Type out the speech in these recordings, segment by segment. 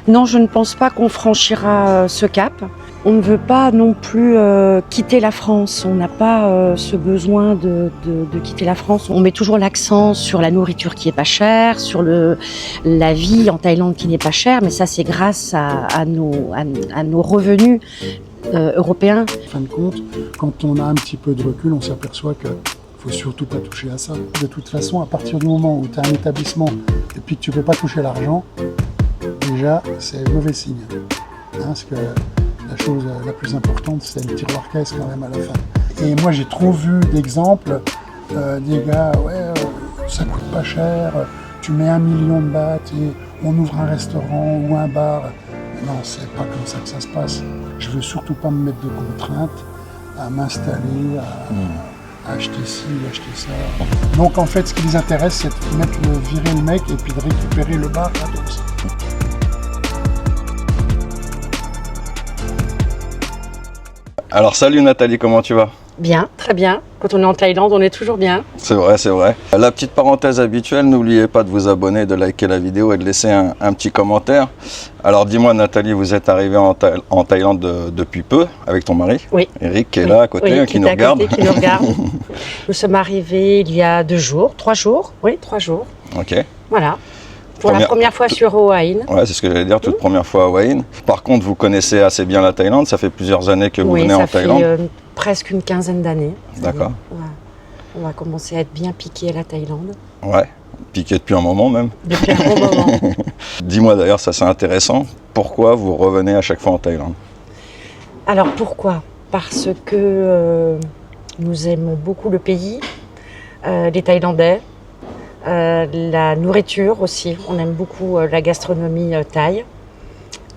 Non, je ne pense pas qu'on franchira ce cap. On ne veut pas non plus quitter la France. On n'a pas ce besoin de quitter la France. On met toujours l'accent sur la nourriture qui est pas chère, sur la vie en Thaïlande qui n'est pas chère, mais ça c'est grâce à nos revenus européens. En fin de compte, quand on a un petit peu de recul, on s'aperçoit que faut surtout pas toucher à ça. De toute façon, à partir du moment où tu as un établissement et puis que tu peux pas toucher l'argent, déjà c'est mauvais signe. Parce que la chose la plus importante, c'est le tiroir caisse quand même à la fin. Et moi, j'ai trop vu d'exemples des gars, ça coûte pas cher, tu mets 1 million de bahts et on ouvre un restaurant ou un bar. Non, c'est pas comme ça que ça se passe. Je veux surtout pas me mettre de contraintes à m'installer, à acheter ci, acheter ça. Donc en fait, ce qui les intéresse, c'est de virer le mec et puis de récupérer le bar gratos. Alors salut Nathalie, comment tu vas? Bien, très bien. Quand on est en Thaïlande, on est toujours bien. C'est vrai, c'est vrai. La petite parenthèse habituelle, n'oubliez pas de vous abonner, de liker la vidéo et de laisser un petit commentaire. Alors dis-moi Nathalie, vous êtes arrivée en Thaïlande depuis peu avec ton mari? Oui. Eric qui est là à côté, qui nous regarde. Qui nous regarde. Nous sommes arrivés il y a 2 jours, 3 jours. Oui, 3 jours. Ok. Voilà. Pour la première fois sur Hua Hin. Ouais, c'est ce que j'allais dire, toute première fois à Hua Hin. Par contre, vous connaissez assez bien la Thaïlande, ça fait plusieurs années que vous venez en Thaïlande. Oui, ça fait presque une quinzaine d'années. D'accord. On va commencer à être bien piqué à la Thaïlande. Ouais, piqué depuis un moment même. Depuis un bon moment. Dis-moi d'ailleurs, ça c'est intéressant, pourquoi vous revenez à chaque fois en Thaïlande? Alors pourquoi? Parce que nous aimons beaucoup le pays, les Thaïlandais. La nourriture aussi, on aime beaucoup la gastronomie thaï.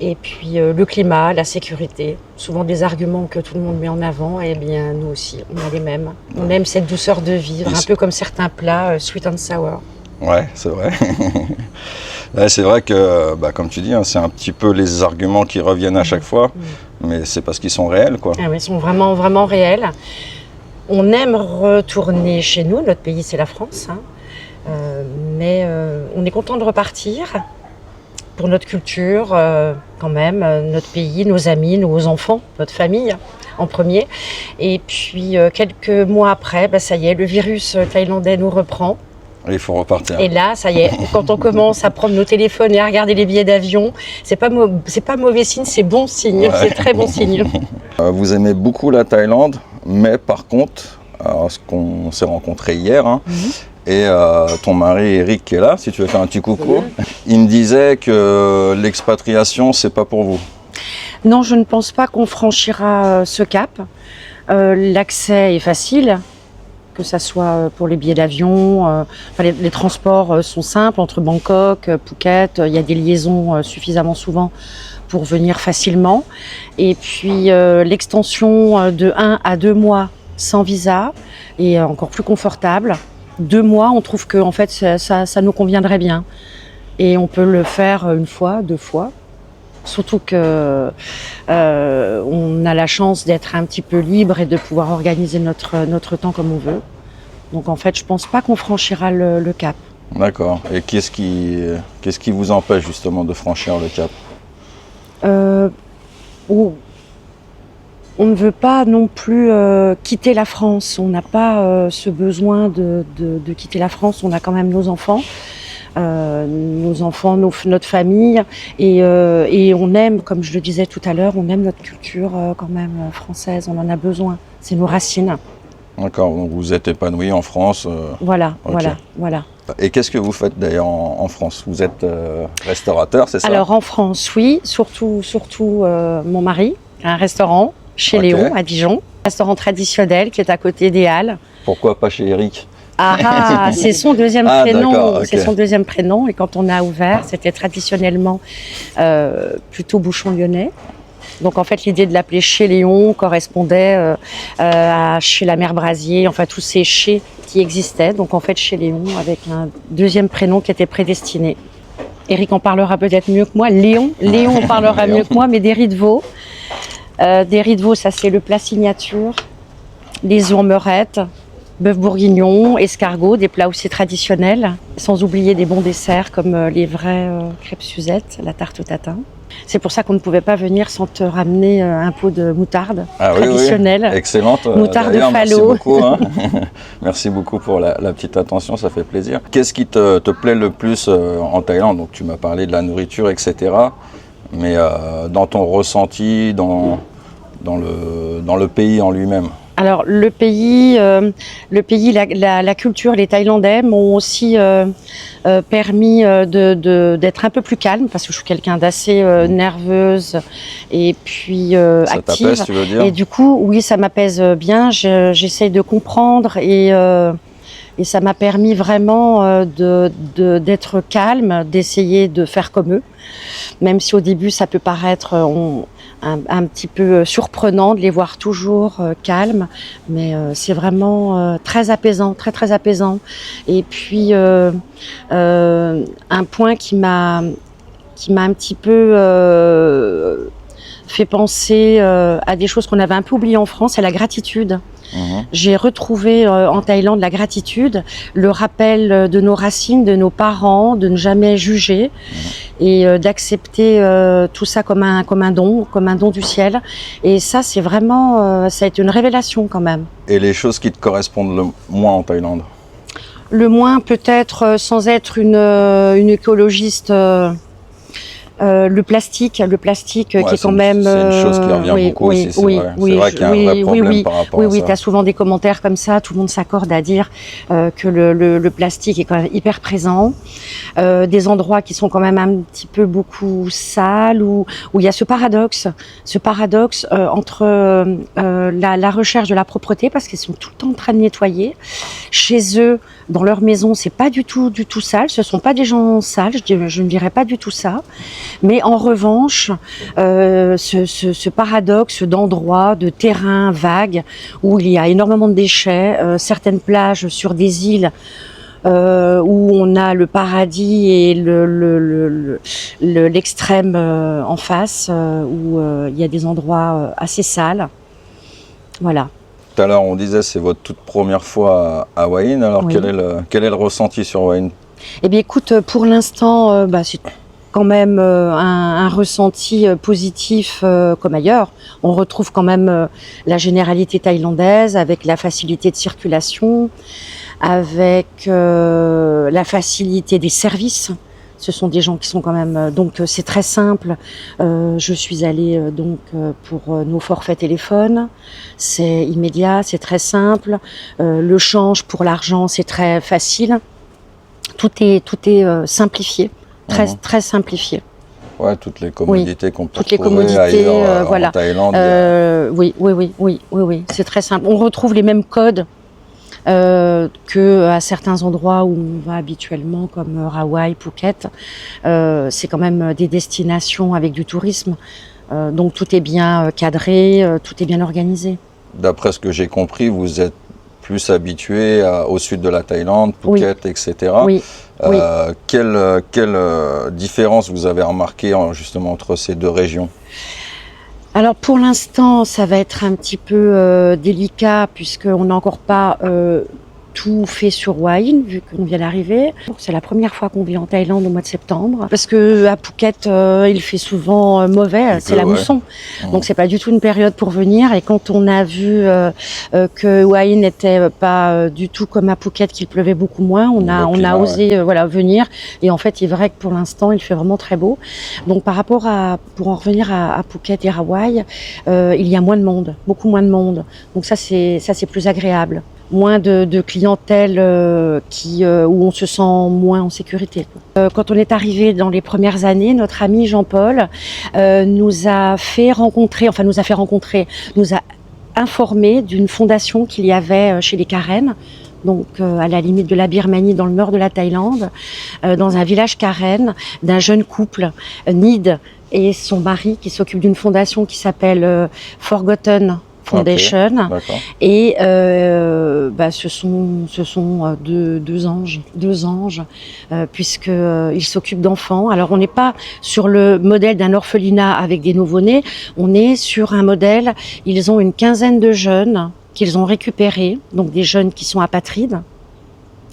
Et puis le climat, la sécurité, souvent des arguments que tout le monde met en avant, et bien nous aussi, on a les mêmes. On aime cette douceur de vivre, un peu comme certains plats sweet and sour. Ouais, c'est vrai. C'est vrai que, comme tu dis, hein, c'est un petit peu les arguments qui reviennent à chaque fois, mais c'est parce qu'ils sont réels, quoi. Ah oui, ils sont vraiment, vraiment réels. On aime retourner chez nous, notre pays c'est la France, hein. Mais on est content de repartir pour notre culture, quand même, notre pays, nos amis, nos enfants, notre famille en premier. Et puis quelques mois après, ça y est, le virus thaïlandais nous reprend. Et il faut repartir. Et là, ça y est, quand on commence à prendre nos téléphones et à regarder les billets d'avion, c'est pas mauvais signe, c'est bon signe, ouais. C'est très bon signe. Vous aimez beaucoup la Thaïlande, mais par contre, ce qu'on s'est rencontrés hier, hein, et ton mari Eric qui est là, si tu veux faire un petit coucou, il me disait que l'expatriation, c'est pas pour vous. Non, je ne pense pas qu'on franchira ce cap. L'accès est facile, que ça soit pour les billets d'avion, les transports sont simples entre Bangkok, Phuket, il y a des liaisons suffisamment souvent pour venir facilement. Et puis l'extension de 1 à 2 mois sans visa est encore plus confortable. 2 mois, on trouve que en fait, ça nous conviendrait bien. Et on peut le faire 1 fois, 2 fois. Surtout que on a la chance d'être un petit peu libre et de pouvoir organiser notre temps comme on veut. Donc en fait, je pense pas qu'on franchira le cap. D'accord. Et qu'est-ce qui vous empêche justement de franchir le cap? On ne veut pas non plus quitter la France. On n'a pas ce besoin de quitter la France. On a quand même nos enfants, notre famille. Et on aime, comme je le disais tout à l'heure, on aime notre culture quand même française. On en a besoin. C'est nos racines. D'accord, donc vous êtes épanoui en France. Voilà, okay. voilà. Et qu'est-ce que vous faites d'ailleurs en France? Vous êtes restaurateur, c'est ça? Alors en France, oui, surtout mon mari a un restaurant chez Léon à Dijon, restaurant traditionnel qui est à côté des Halles. Pourquoi pas chez Eric? C'est son deuxième prénom. Okay. C'est son deuxième prénom et quand on a ouvert, c'était traditionnellement plutôt Bouchon Lyonnais. Donc en fait, l'idée de l'appeler chez Léon correspondait à chez la mère Brasier, enfin tous ces chez qui existaient. Donc en fait, chez Léon avec un deuxième prénom qui était prédestiné. Eric en parlera peut-être mieux que moi. Léon en parlera mieux que moi, mais des riz de veau. Des riz de veau, ça c'est le plat signature. Les œufs en meurette, bœuf bourguignon, escargot, des plats aussi traditionnels, sans oublier des bons desserts comme les vraies crêpes Suzette, la tarte au tatin. C'est pour ça qu'on ne pouvait pas venir sans te ramener un pot de moutarde traditionnelle. Oui, oui. Excellente. Moutarde Merci Fallot. beaucoup. Hein. Merci beaucoup pour la petite attention, ça fait plaisir. Qu'est-ce qui te plaît le plus en Thaïlande? Donc, tu m'as parlé de la nourriture, etc. Mais dans ton ressenti, dans le pays en lui-même? Alors le pays, la culture, les Thaïlandais m'ont aussi permis d'être un peu plus calme parce que je suis quelqu'un d'assez nerveuse et puis Ça active. t'apaise, tu veux dire? Et du coup, oui, ça m'apaise bien. J'essaye de comprendre et ça m'a permis vraiment d'être calme, d'essayer de faire comme eux, même si au début ça peut paraître un petit peu surprenant de les voir toujours calmes, mais c'est vraiment très apaisant, très très apaisant. Et puis un point qui m'a un petit peu fait penser à des choses qu'on avait un peu oubliées en France, c'est la gratitude. J'ai retrouvé en Thaïlande la gratitude, le rappel de nos racines, de nos parents, de ne jamais juger et d'accepter tout ça comme un don du ciel. Et ça, c'est vraiment, ça a été une révélation quand même. Et les choses qui te correspondent le moins en Thaïlande? Le moins peut-être, sans être une écologiste, le plastique qui est quand même... C'est une chose qui revient beaucoup ici, c'est vrai. C'est vrai qu'il y a un vrai problème par rapport à ça. Oui, tu as souvent des commentaires comme ça, tout le monde s'accorde à dire que le plastique est quand même hyper présent. Des endroits qui sont quand même un petit peu beaucoup sales, où il y a ce paradoxe entre la recherche de la propreté, parce qu'ils sont tout le temps en train de nettoyer. Chez eux, dans leur maison, c'est pas du tout sale, ce sont pas des gens sales, je ne dirais pas du tout ça. Mais en revanche, ce paradoxe d'endroits, de terrains vagues, où il y a énormément de déchets, certaines plages sur des îles où on a le paradis et l'extrême en face, où il y a des endroits assez sales. Voilà. Tout à l'heure, on disait c'est votre toute première fois à Hua Hin. Alors, Oui. quel est le ressenti sur Hua Hin? Eh bien, écoute, pour l'instant, c'est quand même un ressenti positif comme ailleurs. On retrouve quand même la généralité thaïlandaise avec la facilité de circulation, avec la facilité des services. Ce sont des gens qui sont quand même... donc c'est très simple. Je suis allée pour nos forfaits téléphone. C'est immédiat, c'est très simple. Le change pour l'argent, c'est très facile. Tout est simplifié. Très simplifié. Ouais, toutes les commodités qu'on peut toutes les trouver commodités, ailleurs, voilà. en Thaïlande. Oui, c'est très simple. On retrouve les mêmes codes que à certains endroits où on va habituellement, comme Rawai, Phuket. C'est quand même des destinations avec du tourisme. Donc tout est bien cadré, tout est bien organisé. D'après ce que j'ai compris, vous êtes plus habitué au sud de la Thaïlande, Phuket, etc. Oui. Quelle différence vous avez remarqué justement entre ces deux régions? Alors pour l'instant, ça va être un petit peu délicat puisqu'on n'a encore pas tout fait sur Hua Hin, vu qu'on vient d'arriver. C'est la première fois qu'on vit en Thaïlande au mois de septembre, parce que à Phuket, il fait souvent mauvais, c'est la mousson. Donc c'est pas du tout une période pour venir. Et quand on a vu que Hua Hin n'était pas du tout comme à Phuket, qu'il pleuvait beaucoup moins, on a osé venir. Et en fait, il est vrai que pour l'instant, il fait vraiment très beau. Donc par rapport pour en revenir à Phuket et Rawai, il y a moins de monde, beaucoup moins de monde. Donc ça c'est plus agréable. Moins de clientèle où on se sent moins en sécurité. Quand on est arrivé dans les premières années, notre ami Jean-Paul nous a informé d'une fondation qu'il y avait chez les Karen, donc à la limite de la Birmanie, dans le nord de la Thaïlande, dans un village Karen, d'un jeune couple, Nid et son mari, qui s'occupe d'une fondation qui s'appelle Forgotten Foundation. Okay, et ce sont deux anges puisqu'ils s'occupent d'enfants. Alors on n'est pas sur le modèle d'un orphelinat avec des nouveau-nés, on est sur un modèle, ils ont une quinzaine de jeunes qu'ils ont récupérés, donc des jeunes qui sont apatrides,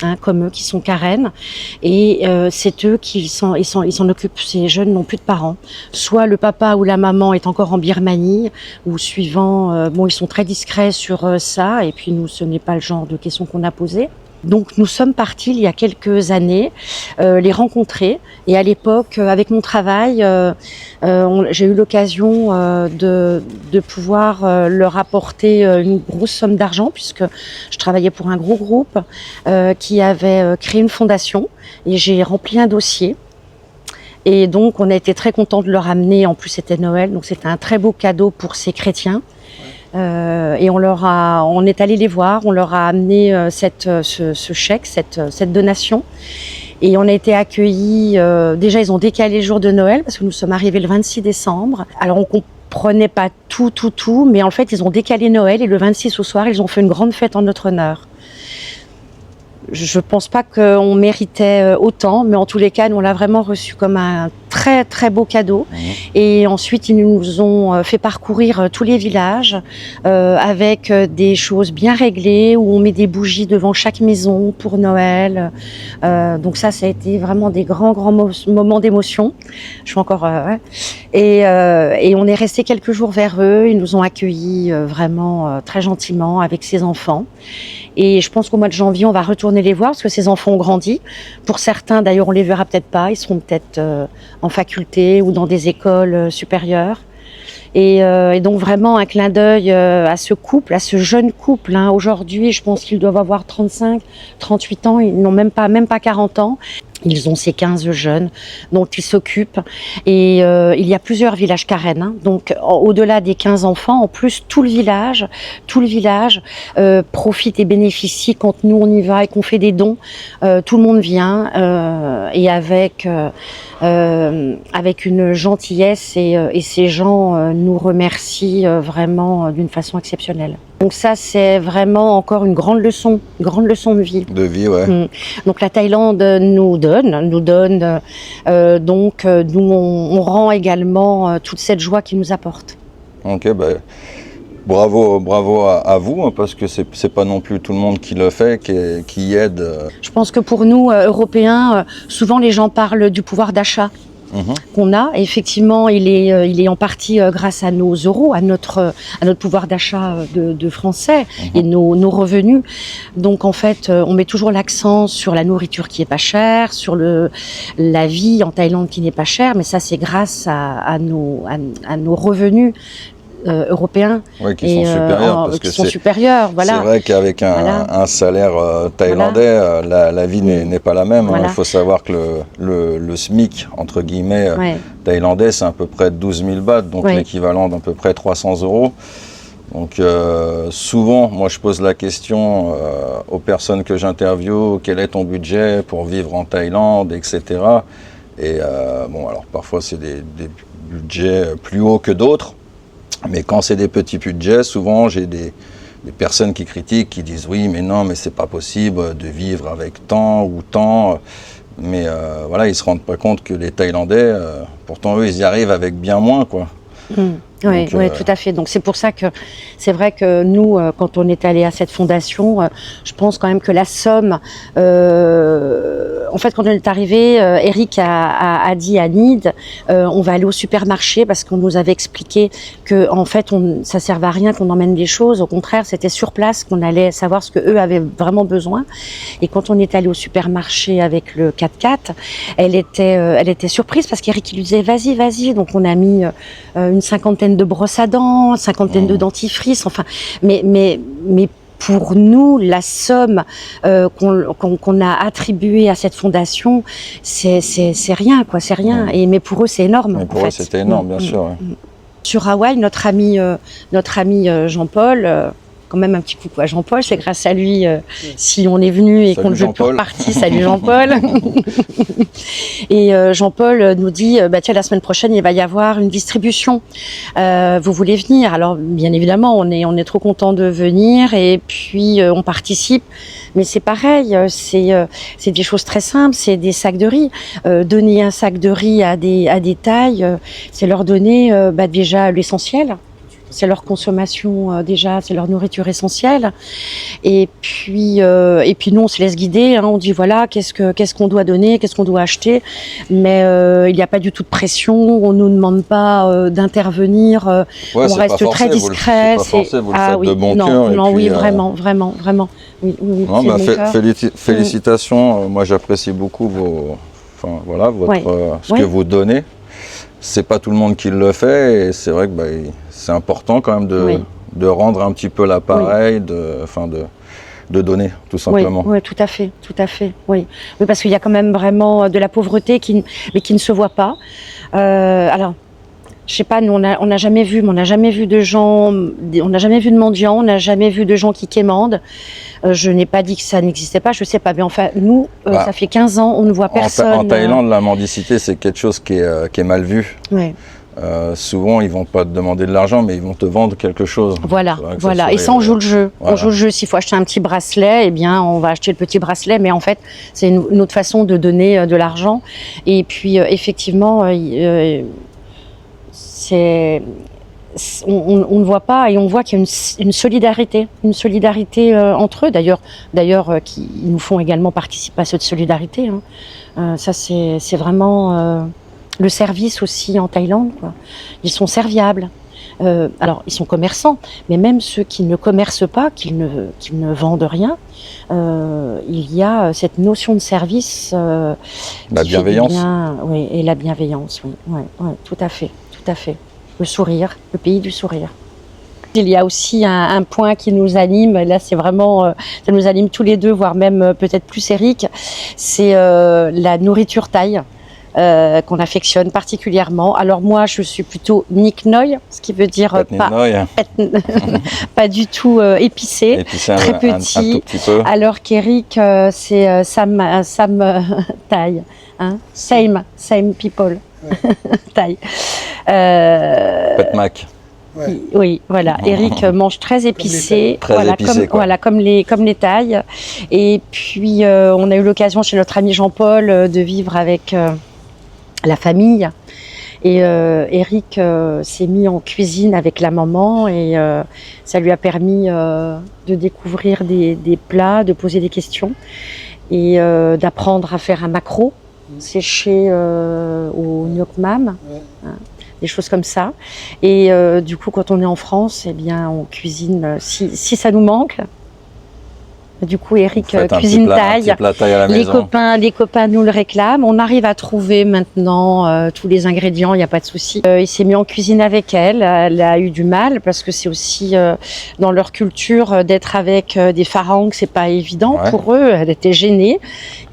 hein, comme eux, qui sont Karen, et c'est eux qui s'en occupent. Ces jeunes n'ont plus de parents. Soit le papa ou la maman est encore en Birmanie, ou suivant, bon, ils sont très discrets sur ça, et puis nous, ce n'est pas le genre de questions qu'on a posées. Donc nous sommes partis il y a quelques années les rencontrer, et à l'époque avec mon travail j'ai eu l'occasion de pouvoir leur apporter une grosse somme d'argent, puisque je travaillais pour un gros groupe qui avait créé une fondation, et j'ai rempli un dossier. Et donc on a été très contents de leur amener, en plus c'était Noël, donc c'était un très beau cadeau pour ces chrétiens. Et on est allé les voir, on leur a amené ce chèque, cette donation, et on a été accueillis. Déjà, ils ont décalé le jour de Noël parce que nous sommes arrivés le 26 décembre. Alors, on comprenait pas tout, mais en fait, ils ont décalé Noël, et le 26 au soir, ils ont fait une grande fête en notre honneur. Je pense pas qu'on méritait autant, mais en tous les cas, nous on l'a vraiment reçu comme un très très beau cadeau. Et ensuite, ils nous ont fait parcourir tous les villages avec des choses bien réglées, où on met des bougies devant chaque maison pour Noël. Donc ça a été vraiment des grands moments d'émotion. Je suis encore ouais. Et on est resté quelques jours vers eux. Ils nous ont accueillis vraiment très gentiment avec ses enfants. Et je pense qu'au mois de janvier, on va retourner les voir parce que ces enfants ont grandi. Pour certains, d'ailleurs, on les verra peut-être pas. Ils seront peut-être en faculté ou dans des écoles supérieures. Et donc vraiment un clin d'œil à ce couple, à ce jeune couple. Hein. Aujourd'hui, je pense qu'ils doivent avoir 35, 38 ans. Ils n'ont même pas 40 ans. Ils ont ces 15 jeunes dont ils s'occupent. Et il y a plusieurs villages Karen. Hein. Donc au-delà des 15 enfants, en plus tout le village profite et bénéficie quand nous on y va et qu'on fait des dons. Tout le monde vient et avec une gentillesse, et ces gens nous remercient vraiment d'une façon exceptionnelle. Donc ça, c'est vraiment encore une grande leçon de vie. De vie, ouais. Donc la Thaïlande nous donne. Donc nous, on rend également toute cette joie qu'ils nous apportent. Ok, ben, bravo à vous, hein, parce que c'est pas non plus tout le monde qui le fait, qui aide. Je pense que pour nous, Européens, souvent les gens parlent du pouvoir d'achat qu'on a. Et effectivement, il est en partie grâce à nos euros, à notre pouvoir d'achat de Français et nos revenus. Donc en fait, on met toujours l'accent sur la nourriture qui est pas chère, sur la vie en Thaïlande qui n'est pas chère, mais ça c'est grâce à nos revenus européens, ouais, qui sont supérieurs, parce que sont supérieurs, voilà. C'est vrai qu'avec un salaire thaïlandais, la vie n'est pas la même. Voilà. Il faut savoir que le SMIC, entre guillemets, thaïlandais, c'est à peu près 12 000 bahts, donc l'équivalent d'à peu près 300 €. Donc souvent, moi je pose la question aux personnes que j'interviewe, quel est ton budget pour vivre en Thaïlande, etc. Et bon, alors parfois c'est des budgets plus hauts que d'autres. Mais quand c'est des petits budgets, souvent j'ai des personnes qui critiquent, qui disent oui, mais non, mais c'est pas possible de vivre avec tant ou tant. Mais voilà, ils se rendent pas compte que les Thaïlandais, pourtant eux, ils y arrivent avec bien moins, quoi. Oui, tout à fait. Donc c'est pour ça que c'est vrai que nous, quand on est allé à cette fondation, je pense quand même que la somme, en fait, quand on est arrivé, Eric a dit à Nid, on va aller au supermarché, parce qu'on nous avait expliqué que en fait, ça servait à rien qu'on emmène des choses. Au contraire, c'était sur place qu'on allait savoir ce que eux avaient vraiment besoin. Et quand on est allé au supermarché avec le 4x4, elle était surprise parce qu'Eric lui disait vas-y. Donc on a mis une cinquantaine de brosses à dents, une cinquantaine de dentifrices, enfin, mais pour nous, la somme qu'on a attribuée à cette fondation, c'est rien, quoi, c'est rien. Mais pour eux, c'est énorme. Mais pour eux, c'était énorme, bien sûr. Ouais. Sur Hawaï, notre ami Jean-Paul. Quand même un petit coucou à Jean-Paul, c'est grâce à lui si on est venu et qu'on ne veut plus repartir. Salut Jean-Paul. Et Jean-Paul nous dit, tiens, la semaine prochaine, il va y avoir une distribution. Vous voulez venir? Alors, bien évidemment, on est trop content de venir, et puis on participe. Mais c'est pareil, c'est des choses très simples, c'est des sacs de riz. Donner un sac de riz à des Thaïs, c'est leur donner déjà l'essentiel. c'est leur consommation déjà, c'est leur nourriture essentielle. Et puis nous, on se laisse guider. On dit voilà, qu'est-ce qu'on doit donner, qu'est-ce qu'on doit acheter. Mais il n'y a pas du tout de pression. On nous demande pas d'intervenir. Ouais, On reste très discret. C'est pas forcé, vous le faites oui, de bon non, cœur. non, et oui, puis, vraiment. Oui, Non, c'est bah, de bon cœur. félicitations. Moi, j'apprécie beaucoup ce que vous donnez. C'est pas tout le monde qui le fait, et c'est vrai que c'est important quand même de rendre un petit peu l'appareil, de donner, tout simplement. Oui, tout à fait. Oui, parce qu'il y a quand même vraiment de la pauvreté mais qui ne se voit pas. Alors, je sais pas, nous on n'a jamais vu de gens, on n'a jamais vu de mendiants, on n'a jamais vu de gens qui quémandent. Je n'ai pas dit que ça n'existait pas, je sais pas, mais enfin nous, ça fait 15 ans, on ne voit personne. En Thaïlande, la mendicité, c'est quelque chose qui est mal vu. Ouais. Souvent, ils vont pas te demander de l'argent, mais ils vont te vendre quelque chose. Voilà. Et ça, on joue le jeu. Voilà. On joue le jeu. S'il faut acheter un petit bracelet, eh bien, on va acheter le petit bracelet. Mais en fait, c'est une autre façon de donner de l'argent. Et puis, effectivement, on ne voit pas, et on voit qu'il y a une solidarité entre eux. D'ailleurs, qui nous font également participer à cette solidarité. Ça, c'est vraiment le service aussi en Thaïlande, quoi. Ils sont serviables. Alors, ils sont commerçants, mais même ceux qui ne commercent pas, qui ne vendent rien, il y a cette notion de service. La bienveillance. Oui, et la bienveillance, oui. Ouais, tout à fait. Le sourire, le pays du sourire. Il y a aussi un point qui nous anime, là c'est vraiment, ça nous anime tous les deux, voire même peut-être plus Eric, c'est la nourriture thaï. Qu'on affectionne particulièrement. Alors moi, je suis plutôt Nick Noi, ce qui veut dire pas du tout épicé, très petit. Un tout petit peu. Alors qu'Eric, c'est Sam Thaï, same people, Thaï. Pet Mac. Ouais. Oui, voilà. Eric mange très épicé, comme les Thaïs. Et puis on a eu l'occasion chez notre ami Jean-Paul de vivre avec la famille. Et Eric s'est mis en cuisine avec la maman et ça lui a permis de découvrir des plats, de poser des questions et d'apprendre à faire un maquereau séché au gnoc mam. Des choses comme ça. Et du coup, quand on est en France, eh bien, on cuisine, si ça nous manque. Du coup, Eric cuisine thaï. Les copains nous le réclament. On arrive à trouver maintenant tous les ingrédients, il n'y a pas de souci. Il s'est mis en cuisine avec elle. Elle a eu du mal parce que c'est aussi dans leur culture d'être avec des pharangues, c'est pas évident pour eux. Elle était gênée.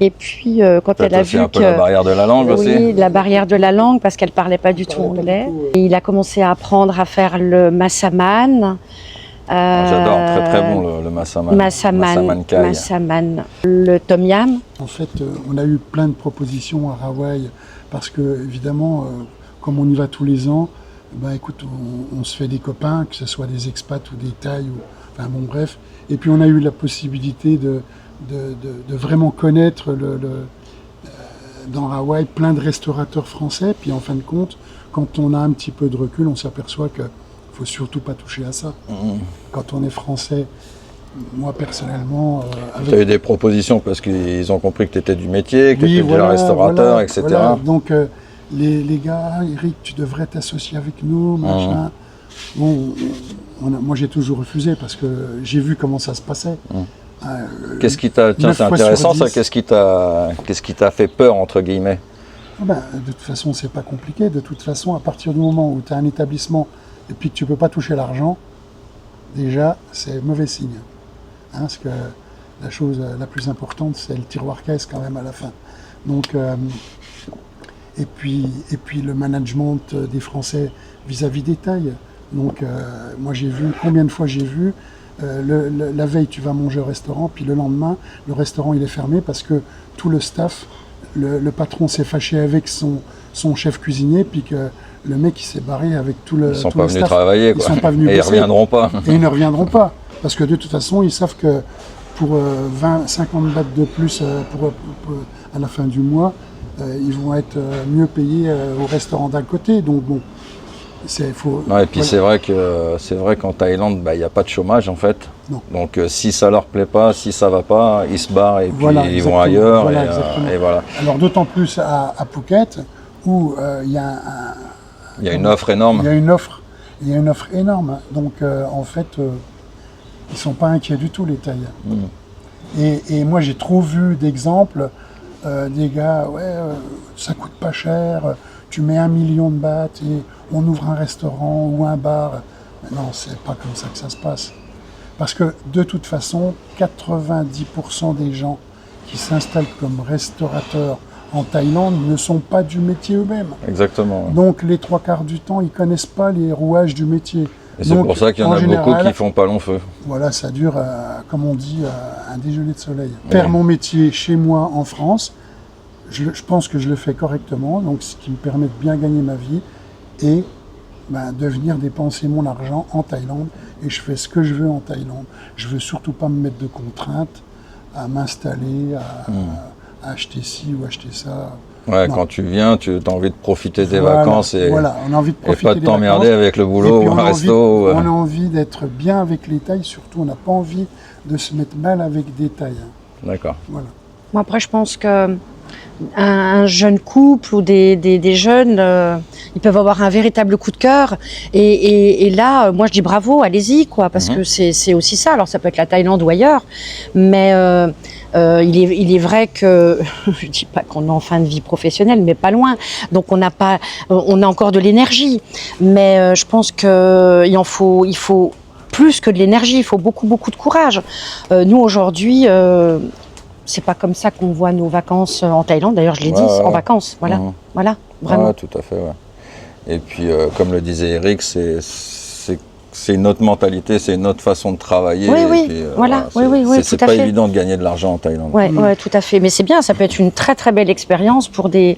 Et puis quand elle a vu un peu la barrière de la langue aussi. Oui, la barrière de la langue parce qu'elle parlait pas du tout anglais. Et il a commencé à apprendre à faire le massaman. J'adore, très bon le massaman. Massaman. Le tom yam. En fait, on a eu plein de propositions à Rawai parce que, évidemment, comme on y va tous les ans, écoute, on se fait des copains, que ce soit des expats ou des Thaïs, enfin bon, bref. Et puis on a eu la possibilité de vraiment connaître dans Rawai plein de restaurateurs français. Puis en fin de compte, quand on a un petit peu de recul, on s'aperçoit que il ne faut surtout pas toucher à ça. Quand on est français, moi personnellement... Tu as eu des propositions parce qu'ils ont compris que tu étais du métier, que tu étais déjà restaurateur, etc. Voilà. Donc les gars, Eric, tu devrais t'associer avec nous, machin. Bon, moi j'ai toujours refusé parce que j'ai vu comment ça se passait. Qu'est-ce qui t'a... Tiens, c'est intéressant ça, qu'est-ce qui t'a fait peur, entre guillemets? De toute façon, c'est pas compliqué. De toute façon, à partir du moment où tu as un établissement et puis que tu ne peux pas toucher l'argent, déjà, c'est mauvais signe. Parce que la chose la plus importante, c'est le tiroir caisse quand même à la fin. Donc, et puis le management des Français vis-à-vis des Thaïs. Donc, moi, combien de fois j'ai vu, la veille, tu vas manger au restaurant, puis le lendemain, le restaurant, il est fermé parce que tout le staff, le patron s'est fâché avec son chef cuisinier, puis que le mec il s'est barré avec tout le staff. Ils sont pas venus travailler, quoi. Ils sont pas venus et bosser. Ils reviendront pas. Et ils ne reviendront pas. Parce que de toute façon, ils savent que pour 50 bahts de plus à la fin du mois, ils vont être mieux payés au restaurant d'à côté. Donc bon, Non, et puis c'est vrai qu'en Thaïlande, il n'y a pas de chômage en fait. Non. Donc si ça leur plaît pas, si ça va pas, ils se barrent et puis ils vont ailleurs. Voilà, Et voilà. Alors d'autant plus à Phuket où il y a Il y a une offre énorme. Il y a une offre énorme. Donc en fait, ils sont pas inquiets du tout les Thaïs. Et moi j'ai trop vu d'exemples des gars, ça coûte pas cher, tu mets 1 million de bahts et on ouvre un restaurant ou un bar. Non, c'est pas comme ça que ça se passe. Parce que de toute façon, 90% des gens qui s'installent comme restaurateurs en Thaïlande ne sont pas du métier eux-mêmes. Exactement. Ouais. Donc les 3/4 du temps, ils connaissent pas les rouages du métier. Et c'est pour ça qu'il y en a beaucoup qui font pas long feu. Voilà, ça dure, comme on dit, un déjeuner de soleil. Faire mon métier chez moi en France, je pense que je le fais correctement, donc ce qui me permet de bien gagner ma vie et de venir dépenser mon argent en Thaïlande. Et je fais ce que je veux en Thaïlande. Je veux surtout pas me mettre de contraintes à m'installer, à acheter ci ou acheter ça. Ouais, non. Quand tu viens, tu as envie de profiter des vacances et, on a envie de profiter pas de t'emmerder avec le boulot ou un resto. On a envie d'être bien avec les Thaïs, surtout on n'a pas envie de se mettre mal avec des Thaïs. D'accord. Voilà. Moi, après, je pense que un jeune couple ou des jeunes, ils peuvent avoir un véritable coup de cœur. Et là, moi, je dis bravo, allez-y, quoi, parce que c'est aussi ça. Alors, ça peut être la Thaïlande ou ailleurs, mais il est vrai que je dis pas qu'on est en fin de vie professionnelle, mais pas loin. Donc, on a encore de l'énergie, mais je pense que il faut plus que de l'énergie. Il faut beaucoup de courage. Nous aujourd'hui. C'est pas comme ça qu'on voit nos vacances en Thaïlande. D'ailleurs, je l'ai dit, en vacances. Voilà, voilà, vraiment. Ouais, tout à fait. Ouais. Et puis, comme le disait Eric, c'est une autre mentalité, c'est une autre façon de travailler. Oui, et puis, voilà. C'est pas évident de gagner de l'argent en Thaïlande. Ouais, tout à fait. Mais c'est bien, ça peut être une très très belle expérience pour des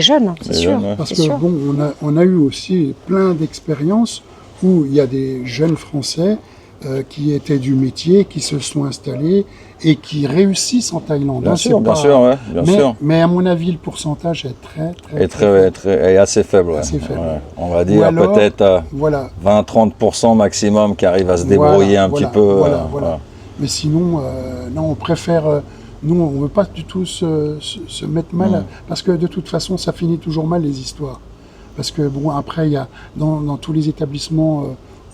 jeunes, c'est sûr. Jeunes, ouais. Parce que bon, on a eu aussi plein d'expériences où il y a des jeunes Français qui étaient du métier, qui se sont installés et qui réussissent en Thaïlande. Bien sûr, ouais, bien sûr. Mais à mon avis, le pourcentage est est assez faible. Ouais. Assez faible. Ouais. On va dire peut-être 20-30% maximum qui arrivent à se débrouiller un petit peu. Voilà. Mais sinon, non, on préfère... nous, on ne veut pas du tout se mettre mal, parce que de toute façon, ça finit toujours mal, les histoires. Parce que, bon, après, il y a dans tous les établissements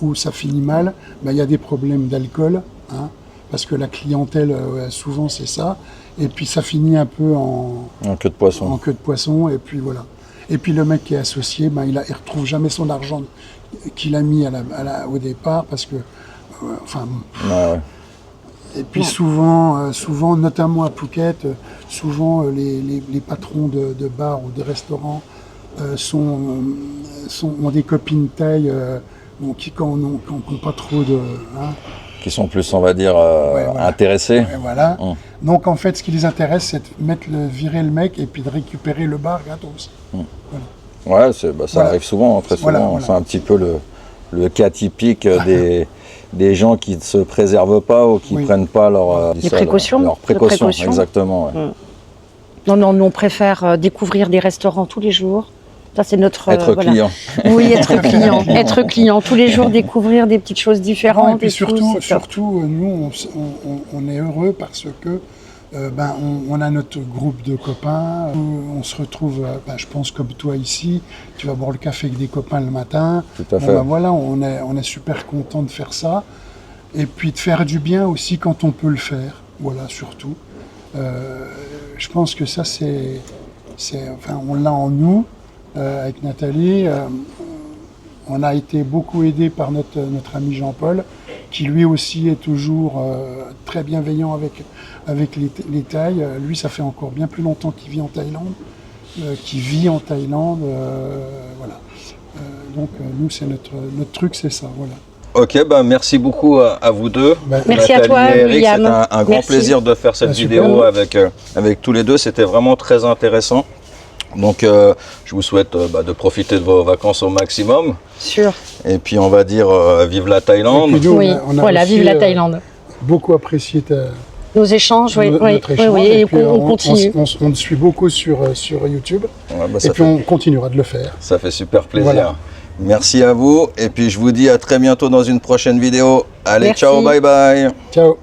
où ça finit mal, il y a des problèmes d'alcool, hein, parce que la clientèle, souvent, c'est ça. Et puis, ça finit un peu en queue de poisson. En queue de poisson, et puis voilà. Et puis, le mec qui est associé, il retrouve jamais son argent qu'il a mis au départ, parce que... Et puis souvent, notamment à Phuket, souvent les patrons de bars ou de restaurants ont des copines thaï qui n'ont pas trop de... Hein, qui sont plus, on va dire, intéressés. Ouais, voilà. Donc en fait, ce qui les intéresse, c'est de virer le mec et puis de récupérer le bar gratos. Voilà. Ouais, ça arrive souvent, très souvent. Voilà. C'est un petit peu le cas typique des gens qui ne se préservent pas ou qui ne prennent pas leurs précautions. Exactement. Ouais. Non, nous on préfère découvrir des restaurants tous les jours. Ça, c'est notre... Être client. Oui, être client. Être client. Tous les jours, découvrir des petites choses différentes. Et puis surtout, nous, on est heureux parce que on a notre groupe de copains. On se retrouve, je pense, comme toi ici. Tu vas boire le café avec des copains le matin. Tout à fait. Voilà, on est super content de faire ça. Et puis de faire du bien aussi quand on peut le faire. Voilà, surtout. Je pense que ça, on l'a en nous. Avec Nathalie, on a été beaucoup aidé par notre ami Jean-Paul, qui lui aussi est toujours très bienveillant avec les Thaïs. Lui, ça fait encore bien plus longtemps qu'il vit en Thaïlande, voilà. Donc nous, c'est notre truc, c'est ça, voilà. Ok, merci beaucoup à vous deux. Merci à toi, et Eric. William. C'était un grand plaisir de faire cette vidéo avec tous les deux. C'était vraiment très intéressant. Donc, je vous souhaite de profiter de vos vacances au maximum. Sûr. Et puis, on va dire vive la Thaïlande. Nous, oui, voilà, vive la Thaïlande. Beaucoup apprécié nos échanges, notre échange, et on continue. On te suit beaucoup sur YouTube, et puis on continuera de le faire. Ça fait super plaisir. Voilà. Merci à vous. Et puis je vous dis à très bientôt dans une prochaine vidéo. Allez, Merci. ciao, bye bye. Ciao.